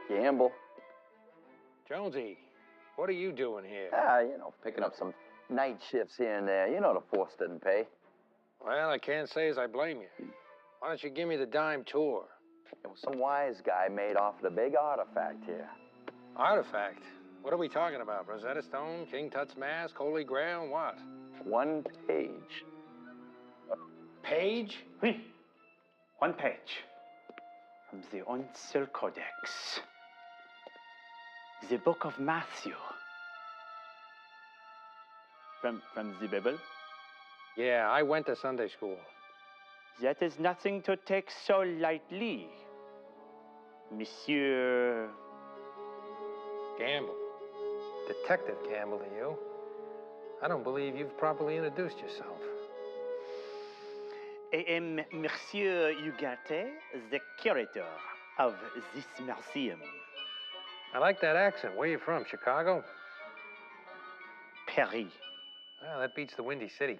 Gamble. Jonesy, what are you doing here? Picking up some night shifts here and there. The force doesn't pay. Well, I can't say as I blame you. Why don't you give me the dime tour? Some wise guy made off with a big artifact here. Artifact? What are we talking about? Rosetta Stone, King Tut's mask, Holy Grail, what? One page. Page? Oui, one page. From the Uncial Codex. The book of Matthew. From the Bible? Yeah, I went to Sunday school. That is nothing to take so lightly, Monsieur Gamble. Detective Gamble to you. I don't believe you've properly introduced yourself. I am Monsieur Ugarte, the curator of this museum. I like that accent. Where you from, Chicago? Paris. Well, that beats the Windy City.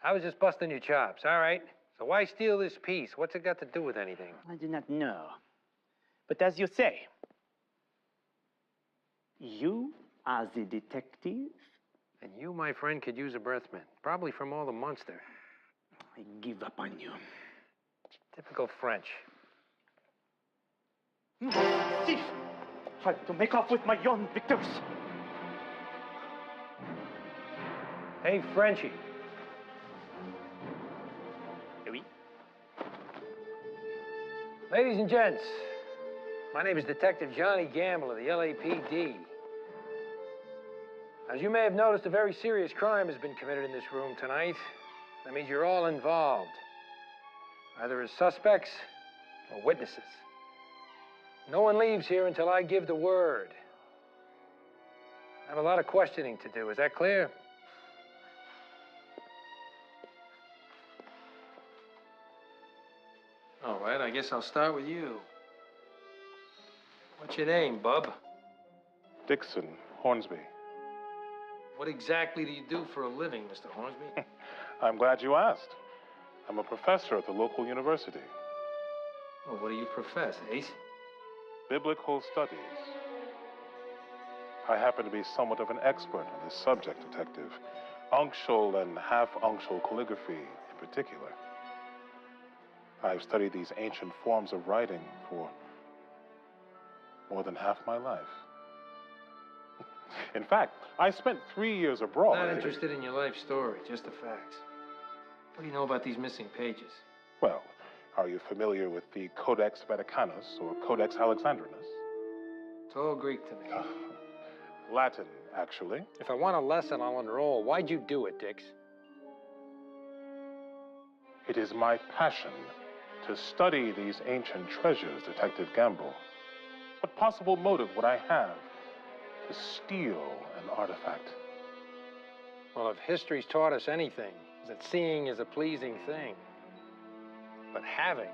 I was just busting your chops, all right? So why steal this piece? What's it got to do with anything? I do not know. But as you say, you are the detective? And you, my friend, could use a breath mint. Probably from all the Munster. I give up on you. Typical French. Thief! Try to make off with my young victims. Hey, Frenchie. Oui? Ladies and gents, my name is Detective Johnny Gamble of the LAPD. As you may have noticed, a very serious crime has been committed in this room tonight. That means you're all involved, either as suspects or witnesses. No one leaves here until I give the word. I have a lot of questioning to do. Is that clear? All right, I guess I'll start with you. What's your name, bub? Dixon Hornsby. What exactly do you do for a living, Mr. Hornsby? I'm glad you asked. I'm a professor at the local university. Well, what do you profess, Ace? Biblical studies. I happen to be somewhat of an expert on this subject, Detective. Uncial and half-uncial calligraphy in particular. I've studied these ancient forms of writing for more than half my life. In fact, I spent 3 years abroad. Not interested in your life story, just the facts. What do you know about these missing pages? Well, are you familiar with the Codex Vaticanus or Codex Alexandrinus? It's all Greek to me. Latin, actually. If I want a lesson, I'll enroll. Why'd you do it, Dix? It is my passion to study these ancient treasures, Detective Gamble. What possible motive would I have to steal an artifact? Well, if history's taught us anything, is that seeing is a pleasing thing. But having,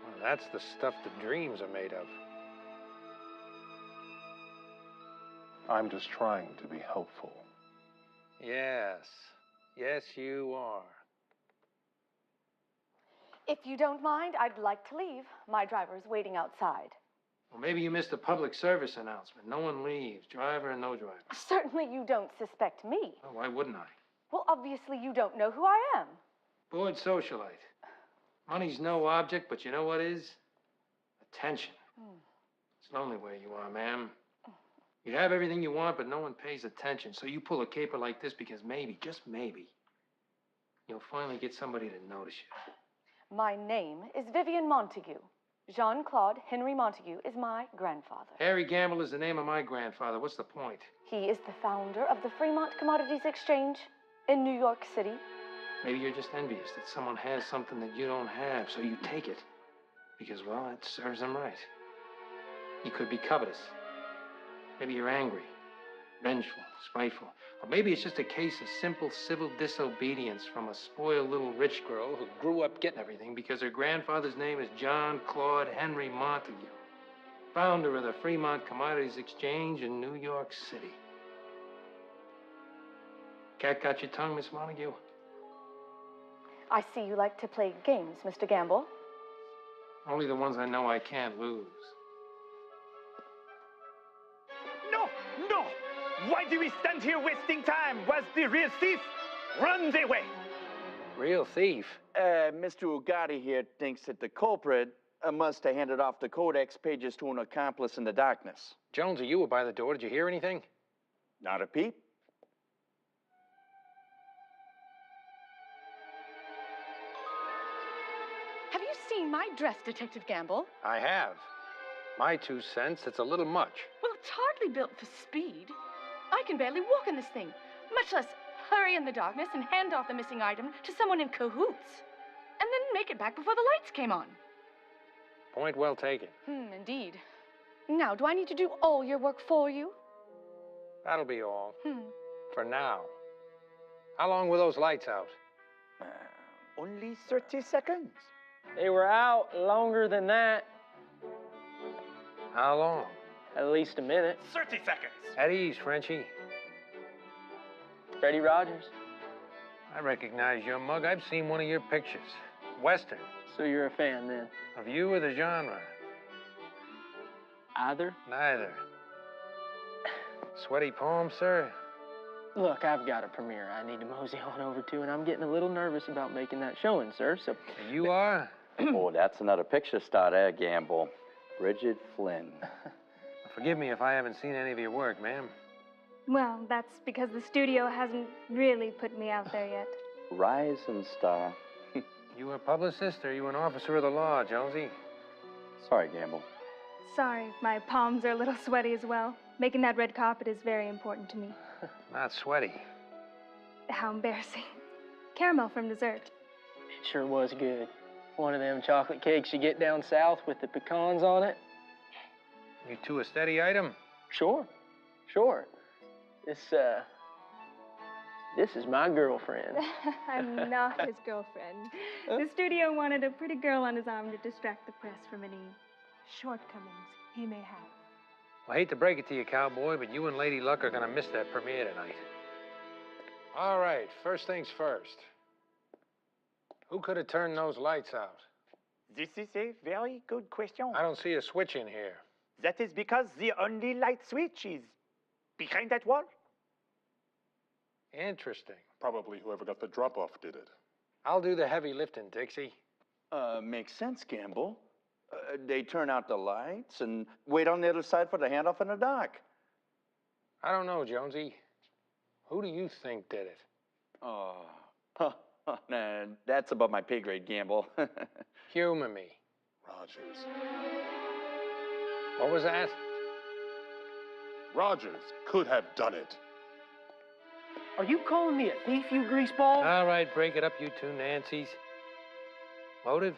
well, that's the stuff that dreams are made of. I'm just trying to be helpful. Yes, Yes, you are. If you don't mind, I'd like to leave. My driver is waiting outside. Well, maybe you missed the public service announcement. No one leaves, driver and no driver. Certainly you don't suspect me. Well, why wouldn't I? Well, obviously you don't know who I am. Bored socialite. Money's no object, but you know what is? Attention. It's lonely where you are, ma'am. You have everything you want, but no one pays attention. So you pull a caper like this because maybe, just maybe, you'll finally get somebody to notice you. My name is Vivian Montague. Jean-Claude Henry Montague is my grandfather. Harry Gamble is the name of my grandfather. What's the point? He is the founder of the Fremont Commodities Exchange in New York City. Maybe you're just envious that someone has something that you don't have, so you take it. Because, well, it serves them right. You could be covetous. Maybe you're angry, vengeful, spiteful. Or maybe it's just a case of simple civil disobedience from a spoiled little rich girl who grew up getting everything because her grandfather's name is John Claude Henry Montague, founder of the Fremont Commodities Exchange in New York City. Cat got your tongue, Miss Montague? I see you like to play games, Mr. Gamble. Only the ones I know I can't lose. No, no! Why do we stand here wasting time? Was the real thief? Run away! Real thief? Mr. Ugarte here thinks that the culprit must have handed off the codex pages to an accomplice in the darkness. Jonesy, you were by the door. Did you hear anything? Not a peep. Have you seen my dress, Detective Gamble? I have. My 2 cents, it's a little much. Well, it's hardly built for speed. I can barely walk in this thing, much less hurry in the darkness and hand off the missing item to someone in cahoots. And then make it back before the lights came on. Point well taken. Indeed. Now, do I need to do all your work for you? That'll be all. For now. How long were those lights out? Only 30 seconds. They were out longer than that. How long? At least a minute. 30 seconds! At ease, Frenchie. Freddie Rogers. I recognize your mug. I've seen one of your pictures. Western. So you're a fan then? Of you or the genre? Either? Neither. Sweaty palm, sir? Look, I've got a premiere I need to mosey on over to, and I'm getting a little nervous about making that showing, sir, so... You are? Oh, that's another picture star there, Gamble. Bridget Flynn. Forgive me if I haven't seen any of your work, ma'am. Well, that's because the studio hasn't really put me out there yet. Rising star. You a publicist or you an officer of the law, Jonesy? Sorry, Gamble. Sorry if my palms are a little sweaty as well. Making that red carpet is very important to me. Not sweaty. How embarrassing. Caramel from dessert. It sure was good. One of them chocolate cakes you get down south with the pecans on it. You two a steady item? Sure. This is my girlfriend. I'm not his girlfriend. The studio wanted a pretty girl on his arm to distract the press from any shortcomings he may have. I hate to break it to you, cowboy, but you and Lady Luck are gonna miss that premiere tonight. All right, first things first. Who could have turned those lights out? This is a very good question. I don't see a switch in here. That is because the only light switch is behind that wall. Interesting. Probably whoever got the drop-off did it. I'll do the heavy lifting, Dixie. Makes sense, Gamble. They turn out the lights and wait on the other side for the handoff in the dock. I don't know, Jonesy. Who do you think did it? Oh, nah, that's above my pay grade, Gamble. Humor me. Rogers. What was that? Rogers could have done it. Are you calling me a thief, you greaseball? All right, break it up, you two Nancys. Motive?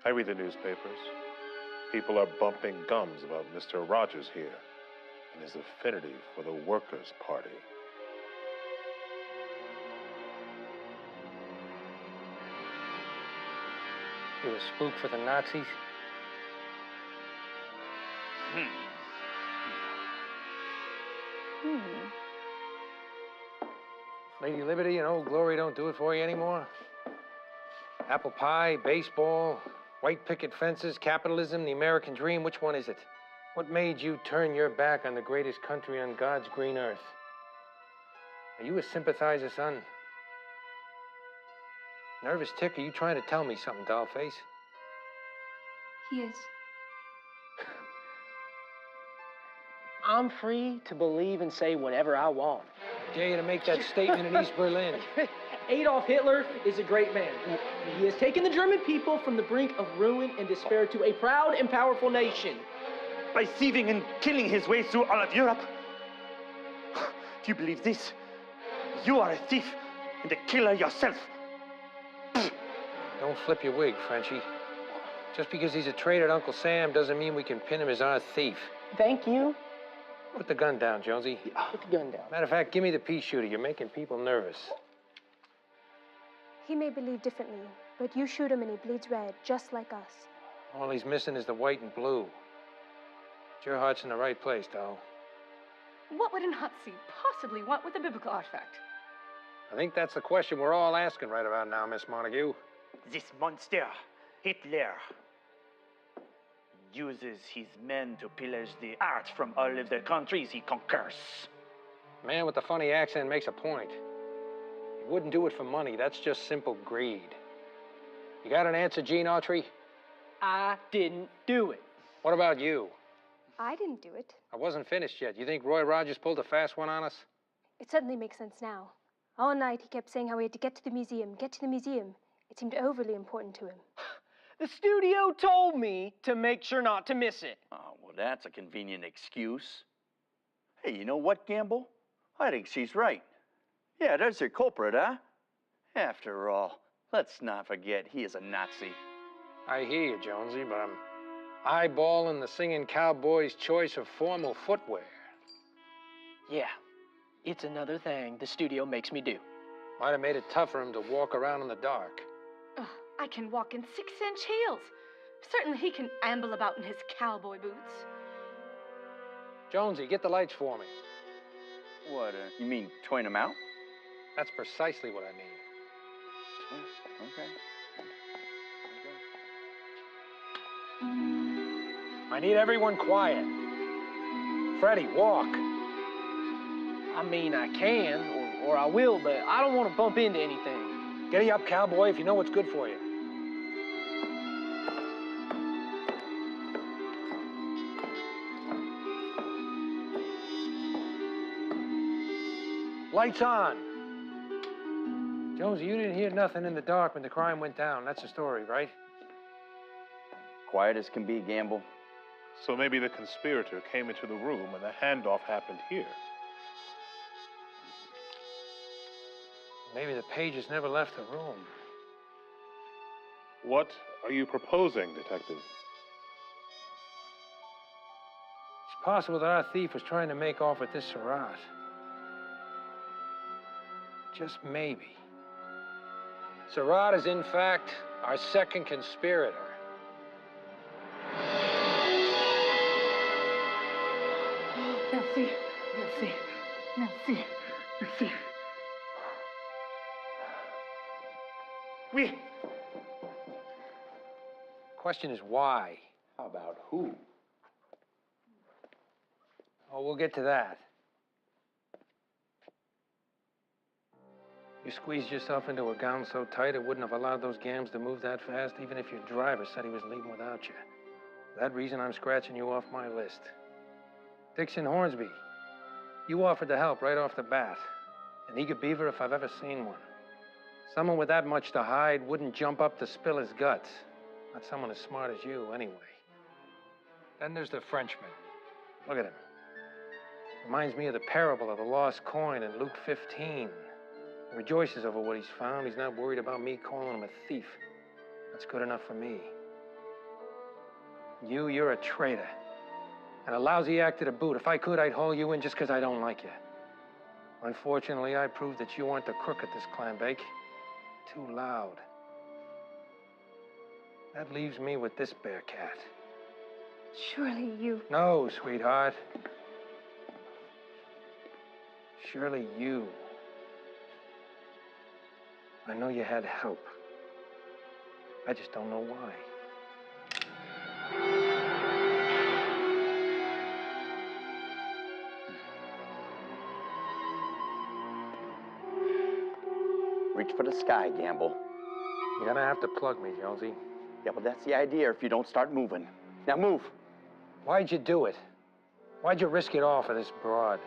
I read the newspapers. People are bumping gums about Mr. Rogers here and his affinity for the Workers' Party. You a spook for the Nazis? Lady Liberty and Old Glory don't do it for you anymore? Apple pie, baseball, white picket fences, capitalism, the American dream, which one is it? What made you turn your back on the greatest country on God's green earth? Are you a sympathizer, son? Nervous tick, are you trying to tell me something, dollface? He is. I'm free to believe and say whatever I want. Dare you to make that statement in East Berlin. Adolf Hitler is a great man. He has taken the German people from the brink of ruin and despair to a proud and powerful nation. By thieving and killing his way through all of Europe. Do you believe this? You are a thief and a killer yourself. Don't flip your wig, Frenchie. Just because he's a traitor to Uncle Sam doesn't mean we can pin him as our thief. Thank you. Put the gun down, Jonesy. Put the gun down. Matter of fact, give me the pea shooter. You're making people nervous. He may believe differently, but you shoot him and he bleeds red, just like us. All he's missing is the white and blue. But your heart's in the right place, doll. What would a Nazi possibly want with a biblical artifact? I think that's the question we're all asking right about now, Miss Montague. This monster, Hitler, uses his men to pillage the art from all of the countries he conquers. Man with the funny accent makes a point. He wouldn't do it for money. That's just simple greed. You got an answer, Gene Autry? I didn't do it. What about you? I didn't do it. I wasn't finished yet. You think Roy Rogers pulled a fast one on us? It suddenly makes sense now. All night he kept saying how he had to get to the museum, get to the museum. It seemed overly important to him. The studio told me to make sure not to miss it. Oh, well, that's a convenient excuse. Hey, you know what, Gamble? I think she's right. Yeah, there's your culprit, huh? After all, let's not forget he is a Nazi. I hear you, Jonesy, but I'm eyeballing the singing cowboy's choice of formal footwear. Yeah, it's another thing the studio makes me do. Might have made it tough for him to walk around in the dark. Ugh, I can walk in 6-inch heels. Certainly he can amble about in his cowboy boots. Jonesy, get the lights for me. What, you mean twin them out? That's precisely what I mean. Okay. I need everyone quiet. Freddie, walk. I mean, I can, or I will, but I don't want to bump into anything. Giddy up, cowboy, if you know what's good for you. Lights on. Jonesy, you didn't hear nothing in the dark when the crime went down. That's the story, right? Quiet as can be, Gamble. So maybe the conspirator came into the room and the handoff happened here. Maybe the pages never left the room. What are you proposing, Detective? It's possible that our thief was trying to make off with this Surratt. Just maybe. Surratt is, in fact, our second conspirator. Merci, merci, merci, merci. Oui. Question is why? How about who? Oh, we'll get to that. You squeezed yourself into a gown so tight it wouldn't have allowed those gams to move that fast, even if your driver said he was leaving without you. For that reason, I'm scratching you off my list. Dixon Hornsby, you offered to help right off the bat. An eager beaver if I've ever seen one. Someone with that much to hide wouldn't jump up to spill his guts. Not someone as smart as you, anyway. Then there's the Frenchman. Look at him. Reminds me of the parable of the lost coin in Luke 15. He rejoices over what he's found. He's not worried about me calling him a thief. That's good enough for me. You're a traitor. And a lousy actor to boot. If I could, I'd haul you in just because I don't like you. Unfortunately, I proved that you aren't the crook at this clambake. Too loud. That leaves me with this bear cat. Surely you... No, sweetheart. Surely you. I know you had help. I just don't know why. Reach for the sky, Gamble. You're gonna have to plug me, Jonesy. Yeah, well, that's the idea if you don't start moving. Now move. Why'd you do it? Why'd you risk it all for this broad?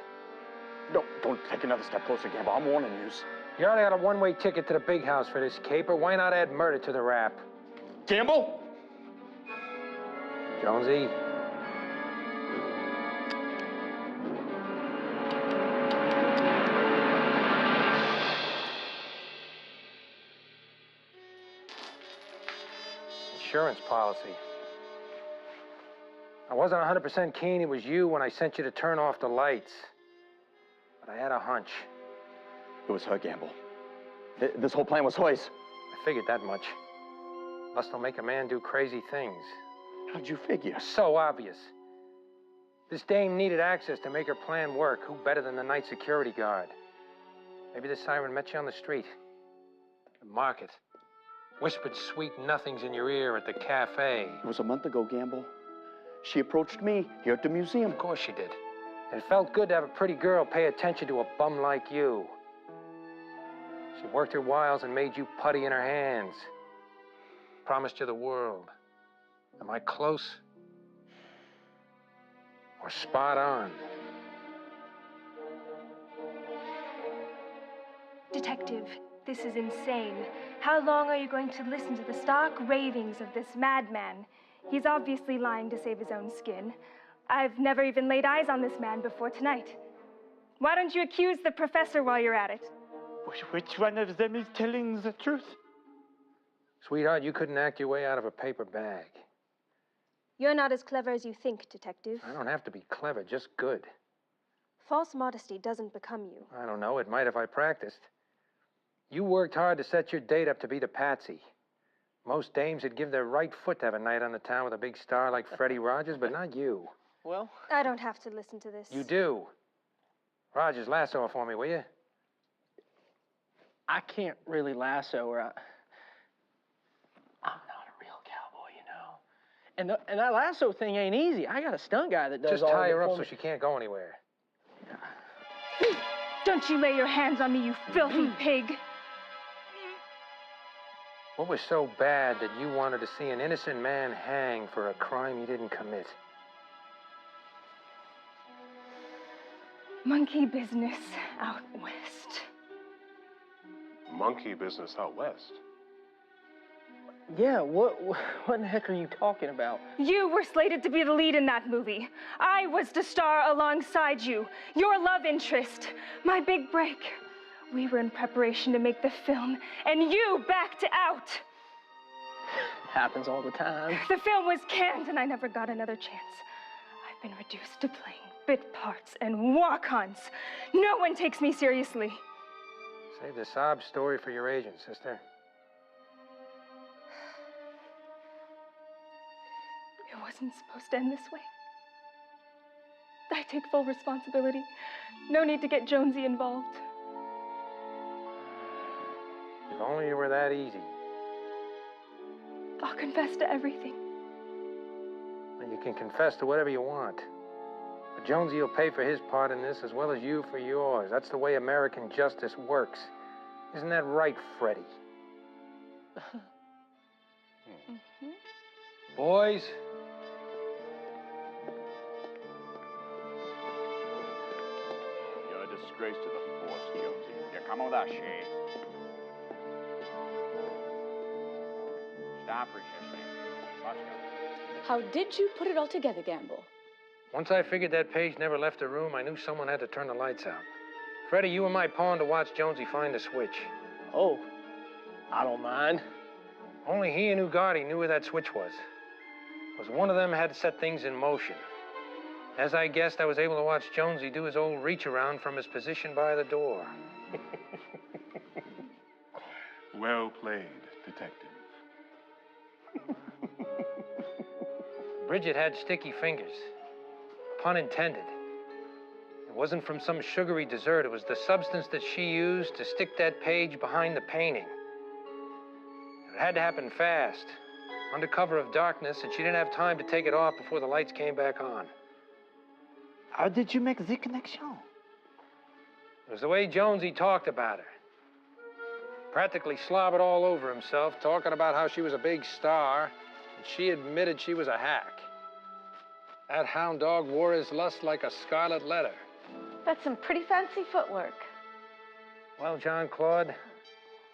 Don't take another step closer, Gamble. I'm warning you. You already got a one-way ticket to the big house for this caper. Why not add murder to the rap? Gamble? Jonesy? Insurance policy. I wasn't 100% keen it was you when I sent you to turn off the lights. But I had a hunch. It was her, Gamble. This whole plan was hers. I figured that much. Lust will make a man do crazy things. How'd you figure? So obvious. This dame needed access to make her plan work. Who better than the night security guard? Maybe the siren met you on the street. The market. Whispered sweet nothings in your ear at the cafe. It was a month ago, Gamble. She approached me here at the museum. Of course she did. It felt good to have a pretty girl pay attention to a bum like you. She worked her wiles and made you putty in her hands. Promised you the world. Am I close? Or spot on? Detective, this is insane. How long are you going to listen to the stark ravings of this madman? He's obviously lying to save his own skin. I've never even laid eyes on this man before tonight. Why don't you accuse the professor while you're at it? Which one of them is telling the truth? Sweetheart, you couldn't act your way out of a paper bag. You're not as clever as you think, Detective. I don't have to be clever, just good. False modesty doesn't become you. I don't know, it might if I practiced. You worked hard to set your date up to be the patsy. Most dames would give their right foot to have a night on the town with a big star like Freddie Rogers, but not you. Well, I don't have to listen to this. You do. Rogers, lasso her for me, will you? I can't really lasso her. I'm not a real cowboy, you know. And that lasso thing ain't easy. I got a stunt guy that does Just all tie of it her up for so me. she can't go anywhere. Don't you lay your hands on me, you filthy pig! What was so bad that you wanted to see an innocent man hang for a crime he didn't commit? Monkey business out west. Monkey business out west. Yeah, what in the heck are you talking about? You were slated to be the lead in that movie. I was to star alongside you, your love interest, my big break. We were in preparation to make the film, and you backed out. Happens all the time. The film was canned, and I never got another chance. I've been reduced to playing bit parts and walk-ons. No one takes me seriously. Save the sob story for your agent, sister. It wasn't supposed to end this way. I take full responsibility. No need to get Jonesy involved. If only it were that easy. I'll confess to everything. And you can confess to whatever you want. But Jonesy will pay for his part in this as well as you for yours. That's the way American justice works. Isn't that right, Freddie? Boys? You're a disgrace to the force, Jonesy. You come with us, Shane. Stop resisting. Let's go. How did you put it all together, Gamble? Once I figured that page never left the room, I knew someone had to turn the lights out. Freddie, you were my pawn to watch Jonesy find the switch. Oh, I don't mind. Only he and Ugarte knew where that switch was. Was one of them had to set things in motion. As I guessed, I was able to watch Jonesy do his old reach around from his position by the door. Well played, detective. Bridget had sticky fingers. Pun intended. It wasn't from some sugary dessert. It was the substance that she used to stick that page behind the painting. It had to happen fast, under cover of darkness, and she didn't have time to take it off before the lights came back on. How did you make the connection? It was the way Jonesy talked about her. Practically slobbered all over himself, talking about how she was a big star, and she admitted she was a hack. That hound dog wore his lust like a scarlet letter. That's some pretty fancy footwork. Well, John Claude,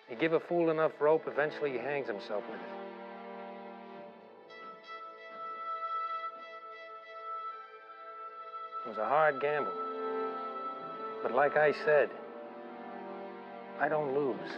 you give a fool enough rope, eventually he hangs himself with it. It was a hard gamble. But like I said, I don't lose.